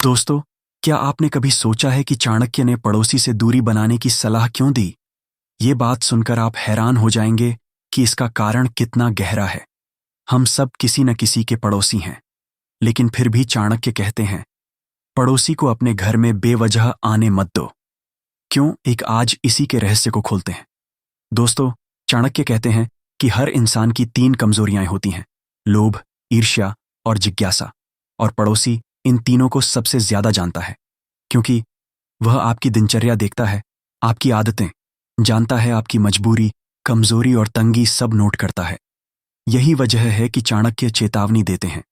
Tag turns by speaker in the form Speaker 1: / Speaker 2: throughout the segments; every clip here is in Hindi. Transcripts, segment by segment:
Speaker 1: दोस्तों, क्या आपने कभी सोचा है कि चाणक्य ने पड़ोसी से दूरी बनाने की सलाह क्यों दी? ये बात सुनकर आप हैरान हो जाएंगे कि इसका कारण कितना गहरा है। हम सब किसी न किसी के पड़ोसी हैं, लेकिन फिर भी चाणक्य कहते हैं, पड़ोसी को अपने घर में बेवजह आने मत दो। क्यों? एक आज इसी के रहस्य को खोलते हैं। दोस्तों, चाणक्य कहते हैं कि हर इंसान की 3 कमजोरियां होती हैं: लोभ, ईर्ष्या और जिज्ञासा। और पड़ोसी इन तीनों को सबसे ज्यादा जानता है, क्योंकि वह आपकी दिनचर्या देखता है, आपकी आदतें जानता है, आपकी मजबूरी, कमजोरी और तंगी सब नोट करता है। यही वजह है कि चाणक्य चेतावनी देते हैं,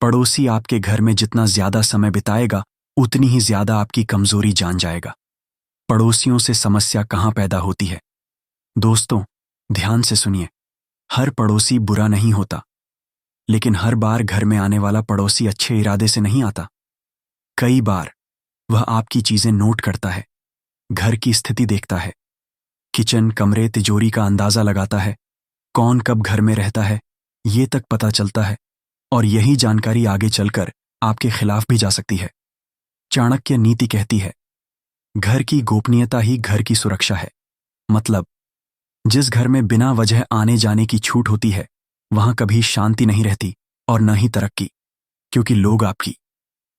Speaker 1: पड़ोसी आपके घर में जितना ज्यादा समय बिताएगा, उतनी ही ज्यादा आपकी कमजोरी जान जाएगा। पड़ोसियों से समस्या कहाँ पैदा होती है? दोस्तों, ध्यान से सुनिए। हर पड़ोसी बुरा नहीं होता, लेकिन हर बार घर में आने वाला पड़ोसी अच्छे इरादे से नहीं आता। कई बार वह आपकी चीजें नोट करता है, घर की स्थिति देखता है, किचन, कमरे, तिजोरी का अंदाजा लगाता है, कौन कब घर में रहता है ये तक पता चलता है, और यही जानकारी आगे चलकर आपके खिलाफ भी जा सकती है। चाणक्य नीति कहती है, घर की गोपनीयता ही घर की सुरक्षा है। मतलब, जिस घर में बिना वजह आने जाने की छूट होती है, वहां कभी शांति नहीं रहती और न ही तरक्की, क्योंकि लोग आपकी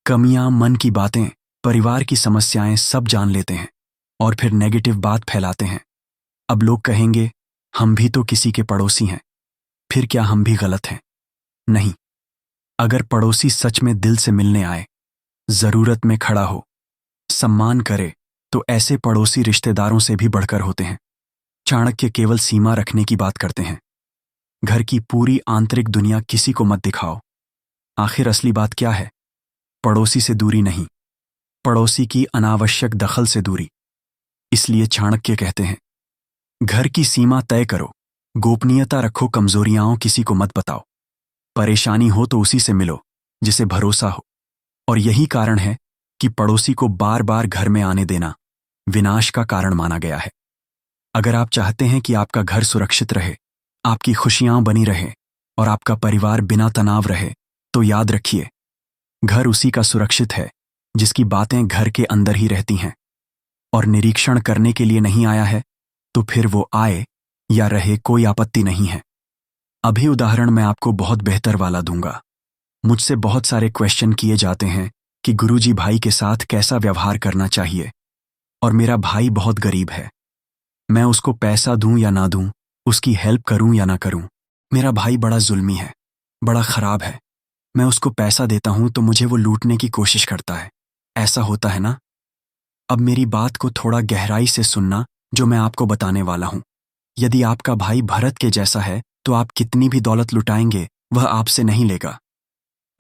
Speaker 1: कमियां, मन की बातें, परिवार की समस्याएं सब जान लेते हैं और फिर नेगेटिव बात फैलाते हैं। अब लोग कहेंगे, हम भी तो किसी के पड़ोसी हैं, फिर क्या हम भी गलत हैं? नहीं। अगर पड़ोसी सच में दिल से मिलने आए, जरूरत में खड़ा हो, सम्मान करे, तो ऐसे पड़ोसी रिश्तेदारों से भी बढ़कर होते हैं। चाणक्य केवल सीमा रखने की बात करते हैं। घर की पूरी आंतरिक दुनिया किसी को मत दिखाओ। आखिर असली बात क्या है? पड़ोसी से दूरी नहीं, पड़ोसी की अनावश्यक दखल से दूरी। इसलिए चाणक्य कहते हैं, घर की सीमा तय करो, गोपनीयता रखो, कमजोरियां किसी को मत बताओ, परेशानी हो तो उसी से मिलो जिसे भरोसा हो। और यही कारण है कि पड़ोसी को बार बार घर में आने देना विनाश का कारण माना गया है। अगर आप चाहते हैं कि आपका घर सुरक्षित रहे, आपकी खुशियां बनी रहे और आपका परिवार बिना तनाव रहे, तो याद रखिए, घर उसी का सुरक्षित है जिसकी बातें घर के अंदर ही रहती हैं। और निरीक्षण करने के लिए नहीं आया है तो फिर वो आए या रहे, कोई आपत्ति नहीं है। अभी उदाहरण मैं आपको बहुत बेहतर वाला दूंगा। मुझसे बहुत सारे क्वेश्चन किए जाते हैं कि गुरुजी, भाई के साथ कैसा व्यवहार करना चाहिए, और मेरा भाई बहुत गरीब है, मैं उसको पैसा दूं या ना दूं, उसकी हेल्प करूं या ना करूं। मेरा भाई बड़ा जुल्मी है, बड़ा खराब है, मैं उसको पैसा देता हूं तो मुझे वो लूटने की कोशिश करता है। ऐसा होता है ना? अब मेरी बात को थोड़ा गहराई से सुनना, जो मैं आपको बताने वाला हूं। यदि आपका भाई भरत के जैसा है, तो आप कितनी भी दौलत लुटाएंगे, वह आपसे नहीं लेगा।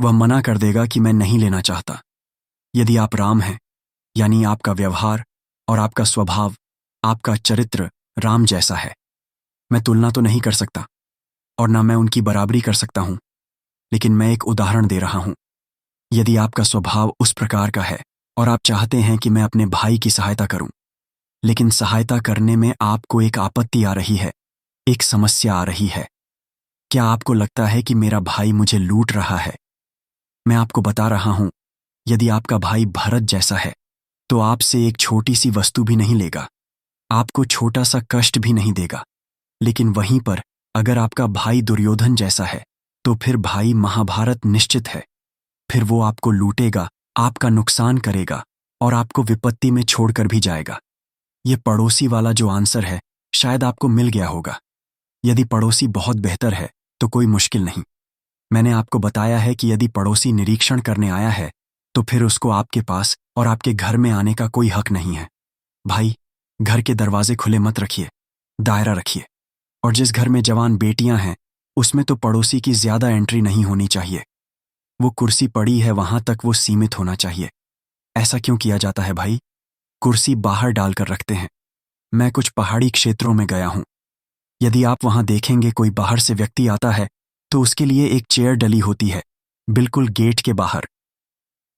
Speaker 1: वह मना कर देगा कि मैं नहीं लेना चाहता। यदि आप राम हैं, यानी आपका व्यवहार और आपका स्वभाव, आपका चरित्र राम जैसा है, मैं तुलना तो नहीं कर सकता और ना मैं उनकी बराबरी कर सकता हूं, लेकिन मैं एक उदाहरण दे रहा हूं। यदि आपका स्वभाव उस प्रकार का है और आप चाहते हैं कि मैं अपने भाई की सहायता करूं, लेकिन सहायता करने में आपको एक आपत्ति आ रही है, एक समस्या आ रही है, क्या आपको लगता है कि मेरा भाई मुझे लूट रहा है? मैं आपको बता रहा हूं, यदि आपका भाई भरत जैसा है, तो आपसे एक छोटी सी वस्तु भी नहीं लेगा, आपको छोटा सा कष्ट भी नहीं देगा। लेकिन वहीं पर अगर आपका भाई दुर्योधन जैसा है, तो फिर भाई महाभारत निश्चित है। फिर वो आपको लूटेगा, आपका नुकसान करेगा और आपको विपत्ति में छोड़कर भी जाएगा। ये पड़ोसी वाला जो आंसर है, शायद आपको मिल गया होगा। यदि पड़ोसी बहुत बेहतर है तो कोई मुश्किल नहीं। मैंने आपको बताया है कि यदि पड़ोसी निरीक्षण करने आया है, तो फिर उसको आपके पास और आपके घर में आने का कोई हक नहीं है। भाई, घर के दरवाजे खुले मत रखिए, दायरा रखिए। और जिस घर में जवान बेटियां हैं, उसमें तो पड़ोसी की ज्यादा एंट्री नहीं होनी चाहिए। वो कुर्सी पड़ी है, वहां तक वो सीमित होना चाहिए। ऐसा क्यों किया जाता है भाई? कुर्सी बाहर डालकर रखते हैं। मैं कुछ पहाड़ी क्षेत्रों में गया हूं। यदि आप वहां देखेंगे, कोई बाहर से व्यक्ति आता है तो उसके लिए एक चेयर डली होती है, बिल्कुल गेट के बाहर।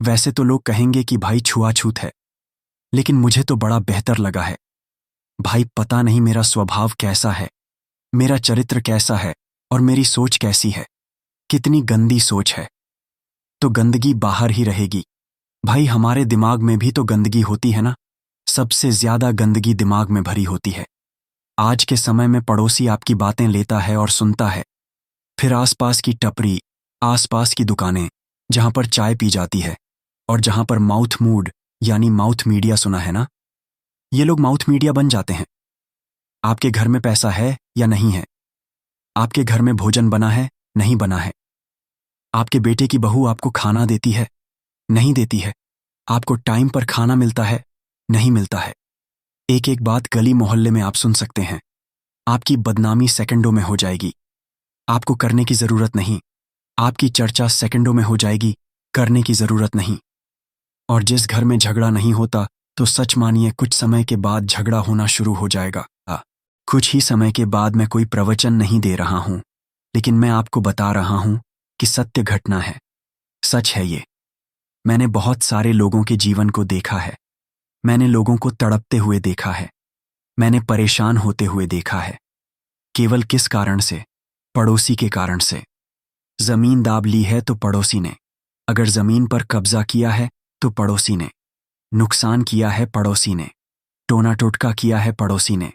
Speaker 1: वैसे तो लोग कहेंगे कि भाई छुआछूत है, लेकिन मुझे तो बड़ा बेहतर लगा है। भाई, पता नहीं मेरा स्वभाव कैसा है, मेरा चरित्र कैसा है और मेरी सोच कैसी है। कितनी गंदी सोच है तो गंदगी बाहर ही रहेगी, भाई हमारे दिमाग में भी तो गंदगी होती है ना। सबसे ज्यादा गंदगी दिमाग में भरी होती है। आज के समय में पड़ोसी आपकी बातें लेता है और सुनता है। फिर आसपास की टपरी, आसपास की दुकानें जहां पर चाय पी जाती है और जहां पर माउथ मूड यानी माउथ मीडिया सुना है ना, ये लोग माउथ मीडिया बन जाते हैं। आपके घर में पैसा है या नहीं है, आपके घर में भोजन बना है नहीं बना है, आपके बेटे की बहू आपको खाना देती है नहीं देती है, आपको टाइम पर खाना मिलता है नहीं मिलता है। एक एक बात गली मोहल्ले में आप सुन सकते हैं। आपकी बदनामी सेकंडों में हो जाएगी। आपको करने की जरूरत नहीं। आपकी चर्चा सेकंडों में हो जाएगी, करने की जरूरत नहीं। और जिस घर में झगड़ा नहीं होता तो सच मानिए कुछ समय के बाद झगड़ा होना शुरू हो जाएगा। कुछ ही समय के बाद मैं कोई प्रवचन नहीं दे रहा हूं, लेकिन मैं आपको बता रहा हूं कि सत्य घटना है, सच है ये। मैंने बहुत सारे लोगों के जीवन को देखा है। मैंने लोगों को तड़पते हुए देखा है। मैंने परेशान होते हुए देखा है। केवल किस कारण से? पड़ोसी के कारण से। जमीन दाब ली है तो पड़ोसी ने, अगर जमीन पर कब्जा किया है तो पड़ोसी ने, नुकसान किया है पड़ोसी ने, टोना टोटका किया है पड़ोसी ने,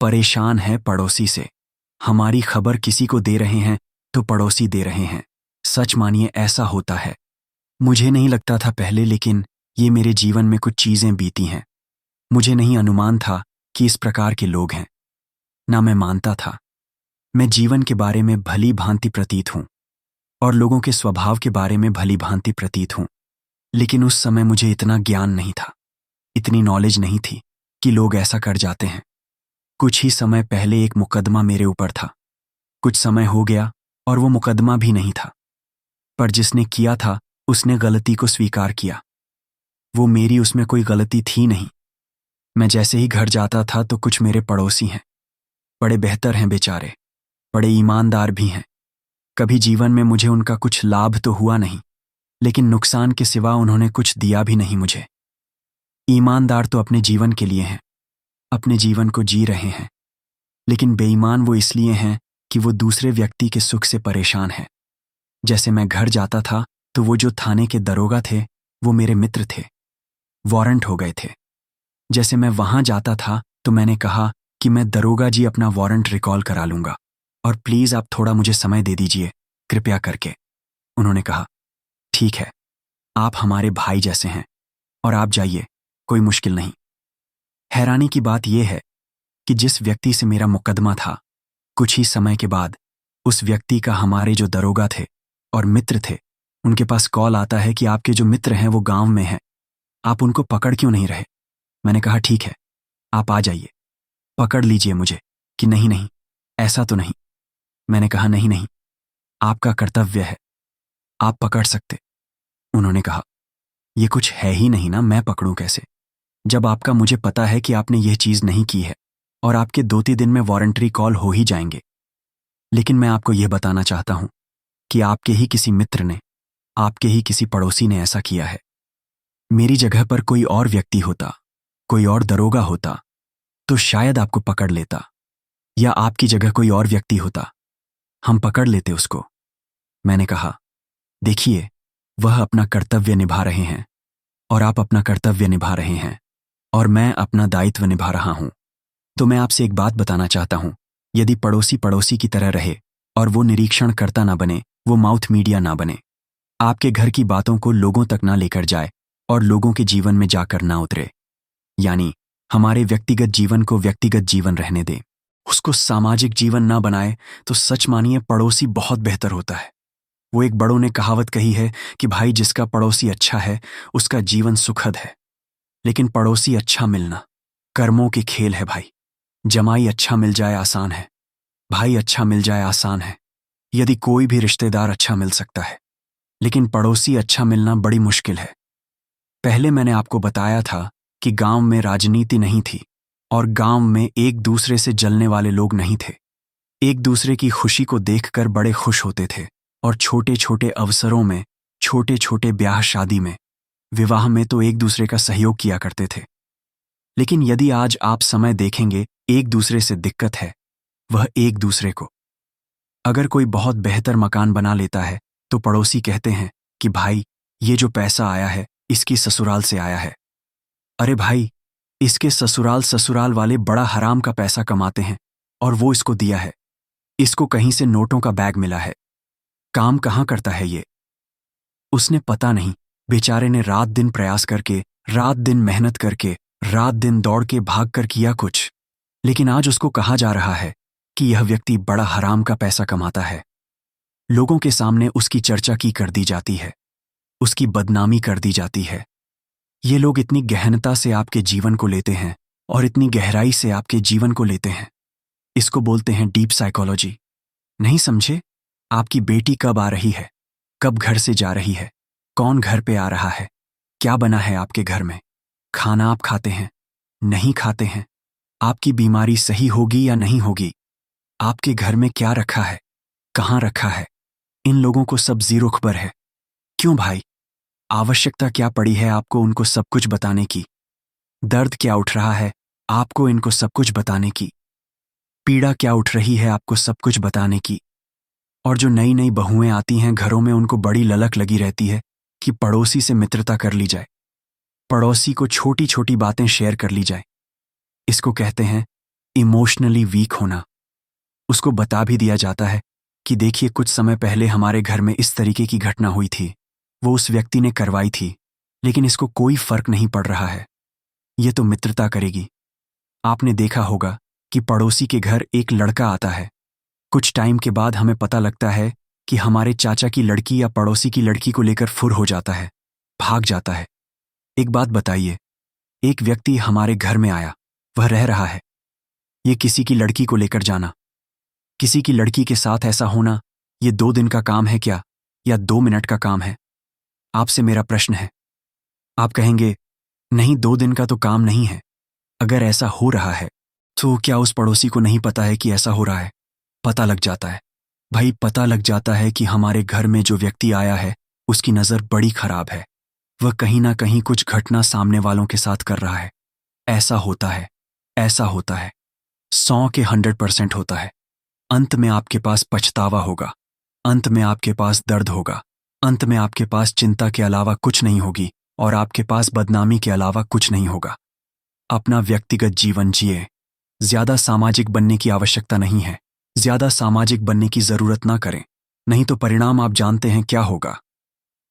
Speaker 1: परेशान है पड़ोसी से। हमारी खबर किसी को दे रहे हैं तो पड़ोसी दे रहे हैं। सच मानिए ऐसा होता है। मुझे नहीं लगता था पहले, लेकिन ये मेरे जीवन में कुछ चीजें बीती हैं। मुझे नहीं अनुमान था कि इस प्रकार के लोग हैं, ना मैं मानता था। मैं जीवन के बारे में भली भांति प्रतीत हूं और लोगों के स्वभाव के बारे में भली भांति प्रतीत हूं, लेकिन उस समय मुझे इतना ज्ञान नहीं था, इतनी नॉलेज नहीं थी कि लोग ऐसा कर जाते हैं। कुछ ही समय पहले एक मुकदमा मेरे ऊपर था। कुछ समय हो गया और वो मुकदमा भी नहीं था, पर जिसने किया था उसने गलती को स्वीकार किया। वो मेरी उसमें कोई गलती थी नहीं। मैं जैसे ही घर जाता था तो कुछ मेरे पड़ोसी हैं, बड़े बेहतर हैं बेचारे, बड़े ईमानदार भी हैं। कभी जीवन में मुझे उनका कुछ लाभ तो हुआ नहीं, लेकिन नुकसान के सिवा उन्होंने कुछ दिया भी नहीं मुझे। ईमानदार तो अपने जीवन के लिए हैं, अपने जीवन को जी रहे हैं, लेकिन बेईमान वो इसलिए हैं कि वो दूसरे व्यक्ति के सुख से परेशान हैं। जैसे मैं घर जाता था तो वो जो थाने के दरोगा थे वो मेरे मित्र थे, वारंट हो गए थे। जैसे मैं वहां जाता था तो मैंने कहा कि मैं दरोगा जी अपना वारंट रिकॉल करा लूंगा और प्लीज आप थोड़ा मुझे समय दे दीजिए कृपया करके। उन्होंने कहा ठीक है, आप हमारे भाई जैसे हैं और आप जाइए, कोई मुश्किल नहीं। हैरानी की बात यह है कि जिस व्यक्ति से मेरा मुकदमा था, कुछ ही समय के बाद उस व्यक्ति का हमारे जो दरोगा थे और मित्र थे, उनके पास कॉल आता है कि आपके जो मित्र हैं वो गांव में हैं, आप उनको पकड़ क्यों नहीं रहे। मैंने कहा ठीक है, आप आ जाइए, पकड़ लीजिए मुझे। कि नहीं नहीं, ऐसा तो नहीं। मैंने कहा नहीं नहीं, आपका कर्तव्य है, आप पकड़ सकते। उन्होंने कहा ये कुछ है ही नहीं ना, मैं पकड़ूं कैसे, जब आपका मुझे पता है कि आपने यह चीज नहीं की है और आपके 2-3 दिन में वारंटरी कॉल हो ही जाएंगे। लेकिन मैं आपको यह बताना चाहता हूं कि आपके ही किसी मित्र ने, आपके ही किसी पड़ोसी ने ऐसा किया है। मेरी जगह पर कोई और व्यक्ति होता, कोई और दरोगा होता तो शायद आपको पकड़ लेता, या आपकी जगह कोई और व्यक्ति होता, हम पकड़ लेते उसको। मैंने कहा देखिए, वह अपना कर्तव्य निभा रहे हैं और आप अपना कर्तव्य निभा रहे हैं और मैं अपना दायित्व निभा रहा हूं। तो मैं आपसे एक बात बताना चाहता हूं, यदि पड़ोसी पड़ोसी की तरह रहे और वो निरीक्षण करता ना बने, वो माउथ मीडिया ना बने, आपके घर की बातों को लोगों तक ना लेकर जाए और लोगों के जीवन में जाकर ना उतरे, यानी हमारे व्यक्तिगत जीवन को व्यक्तिगत जीवन रहने दे, उसको सामाजिक जीवन ना बनाए, तो सच मानिए पड़ोसी बहुत बेहतर होता है। वो एक बड़ों ने कहावत कही है कि भाई जिसका पड़ोसी अच्छा है उसका जीवन सुखद है। लेकिन पड़ोसी अच्छा मिलना कर्मों के खेल है भाई। जमाई अच्छा मिल जाए आसान है, भाई अच्छा मिल जाए आसान है, यदि कोई भी रिश्तेदार अच्छा मिल सकता है, लेकिन पड़ोसी अच्छा मिलना बड़ी मुश्किल है। पहले मैंने आपको बताया था कि गांव में राजनीति नहीं थी और गांव में एक दूसरे से जलने वाले लोग नहीं थे। एक दूसरे की खुशी को देखकर बड़े खुश होते थे और छोटे छोटे अवसरों में, छोटे छोटे ब्याह शादी में, विवाह में तो एक दूसरे का सहयोग किया करते थे। लेकिन यदि आज आप समय देखेंगे, एक दूसरे से दिक्कत है वह एक दूसरे को। अगर कोई बहुत बेहतर मकान बना लेता है तो पड़ोसी कहते हैं कि भाई ये जो पैसा आया है इसकी ससुराल से आया है। अरे भाई, इसके ससुराल वाले बड़ा हराम का पैसा कमाते हैं और वो इसको दिया है। इसको कहीं से नोटों का बैग मिला है। काम कहाँ करता है ये? उसने पता नहीं, बेचारे ने रात दिन प्रयास करके, रात दिन मेहनत करके, रात दिन दौड़ के भाग कर किया कुछ, लेकिन आज उसको कहा जा रहा है कि यह व्यक्ति बड़ा हराम का पैसा कमाता है। लोगों के सामने उसकी चर्चा की कर दी जाती है, उसकी बदनामी कर दी जाती है। ये लोग इतनी गहनता से आपके जीवन को लेते हैं और इतनी गहराई से आपके जीवन को लेते हैं। इसको बोलते हैं डीप साइकोलॉजी। नहीं समझे? आपकी बेटी कब आ रही है, कब घर से जा रही है, कौन घर पे आ रहा है, क्या बना है आपके घर में, खाना आप खाते हैं, नहीं खाते हैं, आपकी बीमारी सही होगी या नहीं होगी, आपके घर में क्या रखा है, कहाँ रखा है, इन लोगों को सब जीरो खबर है। क्यों भाई? आवश्यकता क्या पड़ी है आपको उनको सब कुछ बताने की? दर्द क्या उठ रहा है आपको इनको सब कुछ बताने की? पीड़ा क्या उठ रही है आपको सब कुछ बताने की? और जो नई नई बहुएं आती हैं घरों में, उनको बड़ी ललक लगी रहती है कि पड़ोसी से मित्रता कर ली जाए, पड़ोसी को छोटी छोटी बातें शेयर कर ली जाए। इसको कहते हैं इमोशनली वीक होना। उसको बता भी दिया जाता है कि देखिए, कुछ समय पहले हमारे घर में इस तरीके की घटना हुई थी, वो उस व्यक्ति ने करवाई थी, लेकिन इसको कोई फर्क नहीं पड़ रहा है। ये तो मित्रता करेगी। आपने देखा होगा कि पड़ोसी के घर एक लड़का आता है, कुछ टाइम के बाद हमें पता लगता है कि हमारे चाचा की लड़की या पड़ोसी की लड़की को लेकर फुर हो जाता है, भाग जाता है। एक बात बताइए, एक व्यक्ति हमारे घर में आया, वह रह रहा है, ये किसी की लड़की को लेकर जाना, किसी की लड़की के साथ ऐसा होना, ये 2 दिन का काम है क्या, या 2 मिनट का काम है? आपसे मेरा प्रश्न है। आप कहेंगे नहीं, 2 दिन का तो काम नहीं है। अगर ऐसा हो रहा है तो क्या उस पड़ोसी को नहीं पता है कि ऐसा हो रहा है? पता लग जाता है भाई, पता लग जाता है कि हमारे घर में जो व्यक्ति आया है उसकी नज़र बड़ी खराब है। वह कहीं ना कहीं कुछ घटना सामने वालों के साथ कर रहा है। ऐसा होता है, ऐसा होता है, 100 के 100% होता है। अंत में आपके पास पछतावा होगा, अंत में आपके पास दर्द होगा, अंत में आपके पास चिंता के अलावा कुछ नहीं होगी और आपके पास बदनामी के अलावा कुछ नहीं होगा। अपना व्यक्तिगत जीवन जिए। ज्यादा सामाजिक बनने की आवश्यकता नहीं है, ज्यादा सामाजिक बनने की जरूरत ना करें, नहीं तो परिणाम आप जानते हैं क्या होगा।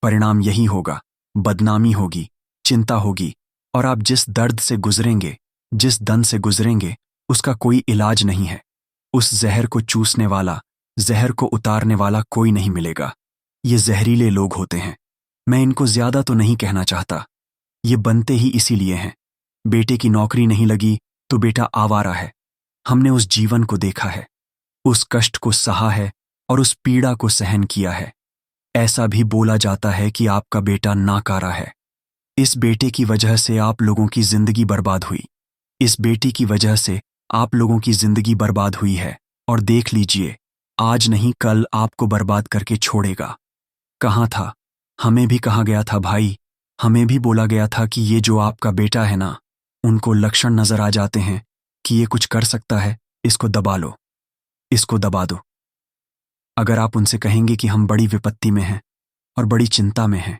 Speaker 1: परिणाम यही होगा, बदनामी होगी, चिंता होगी, और आप जिस दर्द से गुजरेंगे, जिस दन से गुजरेंगे, उसका कोई इलाज नहीं है। उस जहर को चूसने वाला, जहर को उतारने वाला कोई नहीं मिलेगा। ये जहरीले लोग होते हैं। मैं इनको ज्यादा तो नहीं कहना चाहता, ये बनते ही इसीलिए हैं। बेटे की नौकरी नहीं लगी तो बेटा आवारा है। हमने उस जीवन को देखा है, उस कष्ट को सहा है और उस पीड़ा को सहन किया है। ऐसा भी बोला जाता है कि आपका बेटा नाकारा है। इस बेटे की वजह से आप लोगों की जिंदगी बर्बाद हुई, इस बेटी की वजह से आप लोगों की जिंदगी बर्बाद हुई है, और देख लीजिए, आज नहीं कल आपको बर्बाद करके छोड़ेगा। कहाँ था? हमें भी कहा गया था भाई, हमें भी बोला गया था कि ये जो आपका बेटा है ना, उनको लक्षण नजर आ जाते हैं कि ये कुछ कर सकता है, इसको दबा लो, इसको दबा दो। अगर आप उनसे कहेंगे कि हम बड़ी विपत्ति में हैं और बड़ी चिंता में हैं,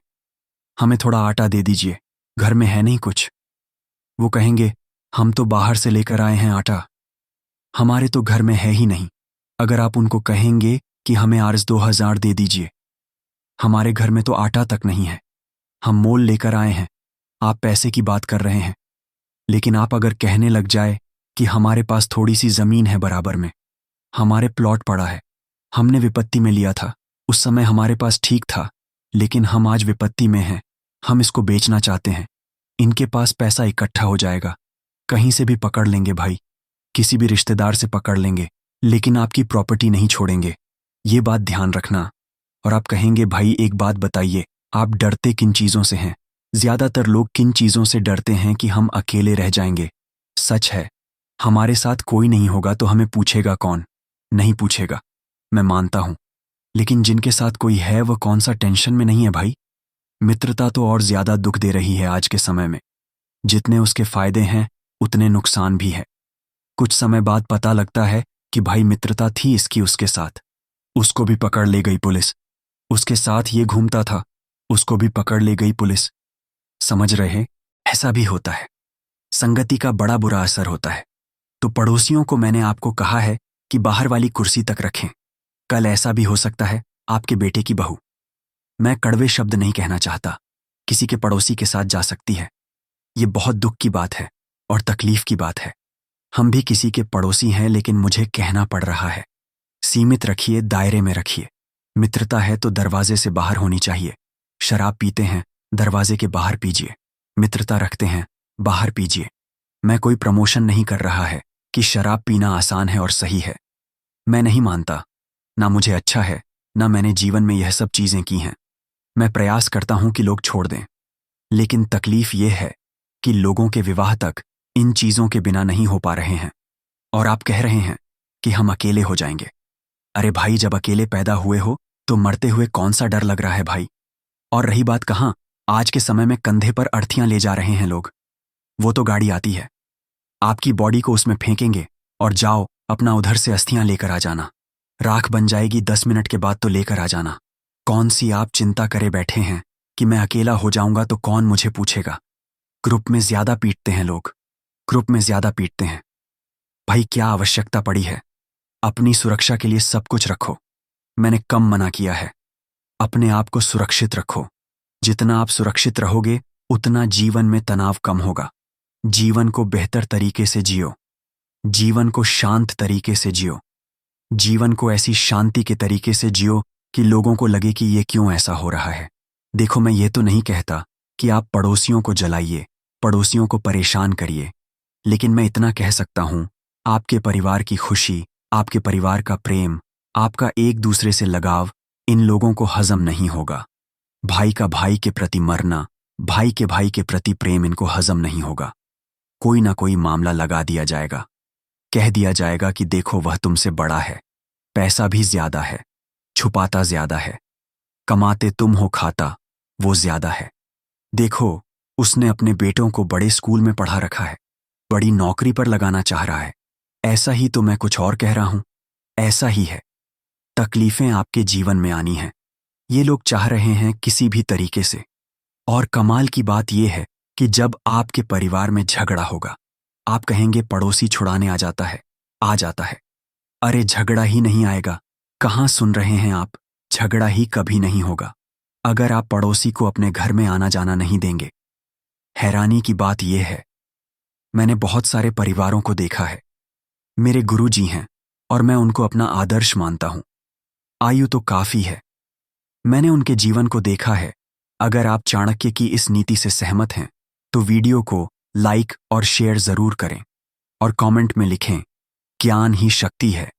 Speaker 1: हमें थोड़ा आटा दे दीजिए, घर में है नहीं कुछ, वो कहेंगे हम तो बाहर से लेकर आए हैं आटा, हमारे तो घर में है ही नहीं। अगर आप उनको कहेंगे कि हमें आर्स 2000 दे दीजिए, हमारे घर में तो आटा तक नहीं है, हम मोल लेकर आए हैं, आप पैसे की बात कर रहे हैं। लेकिन आप अगर कहने लग जाए कि हमारे पास थोड़ी सी जमीन है बराबर में, हमारे प्लॉट पड़ा है, हमने विपत्ति में लिया था, उस समय हमारे पास ठीक था, लेकिन हम आज विपत्ति में हैं, हम इसको बेचना चाहते हैं, इनके पास पैसा इकट्ठा हो जाएगा, कहीं से भी पकड़ लेंगे भाई, किसी भी रिश्तेदार से पकड़ लेंगे, लेकिन आपकी प्रॉपर्टी नहीं छोड़ेंगे। ये बात ध्यान रखना। और आप कहेंगे भाई एक बात बताइए, आप डरते किन चीज़ों से हैं? ज्यादातर लोग किन चीज़ों से डरते हैं कि हम अकेले रह जाएंगे। सच है, हमारे साथ कोई नहीं होगा तो हमें पूछेगा कौन? नहीं पूछेगा, मैं मानता हूं, लेकिन जिनके साथ कोई है वह कौन सा टेंशन में नहीं है भाई? मित्रता तो और ज्यादा दुख दे रही है आज के समय में। जितने उसके फायदे हैं उतने नुकसान भी है। कुछ समय बाद पता लगता है कि भाई मित्रता थी इसकी उसके साथ, उसको भी पकड़ ले गई पुलिस। उसके साथ ये घूमता था, उसको भी पकड़ ले गई पुलिस। समझ रहे? ऐसा भी होता है। संगति का बड़ा बुरा असर होता है। तो पड़ोसियों को मैंने आपको कहा है कि बाहर वाली कुर्सी तक रखें। कल ऐसा भी हो सकता है आपके बेटे की बहू, मैं कड़वे शब्द नहीं कहना चाहता, किसी के पड़ोसी के साथ जा सकती है। ये बहुत दुख की बात है और तकलीफ की बात है। हम भी किसी के पड़ोसी हैं, लेकिन मुझे कहना पड़ रहा है। सीमित रखिए, दायरे में रखिए। मित्रता है तो दरवाजे से बाहर होनी चाहिए। शराब पीते हैं, दरवाजे के बाहर पीजिए। मित्रता रखते हैं, बाहर पीजिए। मैं कोई प्रमोशन नहीं कर रहा है कि शराब पीना आसान है और सही है। मैं नहीं मानता, ना मुझे अच्छा है, ना मैंने जीवन में यह सब चीजें की हैं। मैं प्रयास करता हूं कि लोग छोड़ दें, लेकिन तकलीफ यह है कि लोगों के विवाह तक इन चीजों के बिना नहीं हो पा रहे हैं। और आप कह रहे हैं कि हम अकेले हो जाएंगे। अरे भाई, जब अकेले पैदा हुए हो तो मरते हुए कौन सा डर लग रहा है भाई? और रही बात कहाँ, आज के समय में कंधे पर अर्थियां ले जा रहे हैं लोग। वो तो गाड़ी आती है, आपकी बॉडी को उसमें फेंकेंगे और जाओ अपना उधर से अस्थियां लेकर आ जाना। राख बन जाएगी 10 मिनट के बाद तो लेकर आ जाना। कौन सी आप चिंता करे बैठे हैं कि मैं अकेला हो जाऊंगा तो कौन मुझे पूछेगा? ग्रुप में ज्यादा पीटते हैं लोग, ग्रुप में ज्यादा पीटते हैं। भाई, क्या आवश्यकता पड़ी है? अपनी सुरक्षा के लिए सब कुछ रखो। मैंने कम मना किया है। अपने आप को सुरक्षित रखो। जितना आप सुरक्षित रहोगे उतना जीवन में तनाव कम होगा। जीवन को बेहतर तरीके से जियो। जीवन को शांत तरीके से जियो। जीवन को ऐसी शांति के तरीके से जियो कि लोगों को लगे कि ये क्यों ऐसा हो रहा है। देखो, मैं ये तो नहीं कहता कि आप पड़ोसियों को जलाइए, पड़ोसियों को परेशान करिए, लेकिन मैं इतना कह सकता हूं, आपके परिवार की खुशी, आपके परिवार का प्रेम, आपका एक दूसरे से लगाव इन लोगों को हजम नहीं होगा। भाई का भाई के प्रति मरना, भाई के भाई के प्रति प्रेम इनको हजम नहीं होगा। कोई ना कोई मामला लगा दिया जाएगा, कह दिया जाएगा कि देखो वह तुमसे बड़ा है, पैसा भी ज्यादा है, छुपाता ज्यादा है, कमाते तुम हो, खाता वो ज्यादा है। देखो, उसने अपने बेटों को बड़े स्कूल में पढ़ा रखा है, बड़ी नौकरी पर लगाना चाह रहा है। ऐसा ही तो मैं कुछ और कह रहा हूं। ऐसा ही है। तकलीफें आपके जीवन में आनी हैं। ये लोग चाह रहे हैं किसी भी तरीके से। और कमाल की बात यह है कि जब आपके परिवार में झगड़ा होगा, आप कहेंगे पड़ोसी छुड़ाने आ जाता है, आ जाता है। अरे झगड़ा ही नहीं आएगा। कहाँ सुन रहे हैं आप? झगड़ा ही कभी नहीं होगा अगर आप पड़ोसी को अपने घर में आना जाना नहीं देंगे। हैरानी की बात यह है, मैंने बहुत सारे परिवारों को देखा है। मेरे गुरुजी हैं और मैं उनको अपना आदर्श मानता हूं। आयु तो काफी है, मैंने उनके जीवन को देखा है। अगर आप चाणक्य की इस नीति से सहमत हैं तो वीडियो को लाइक और शेयर जरूर करें और कमेंट में लिखें, ज्ञान ही शक्ति है।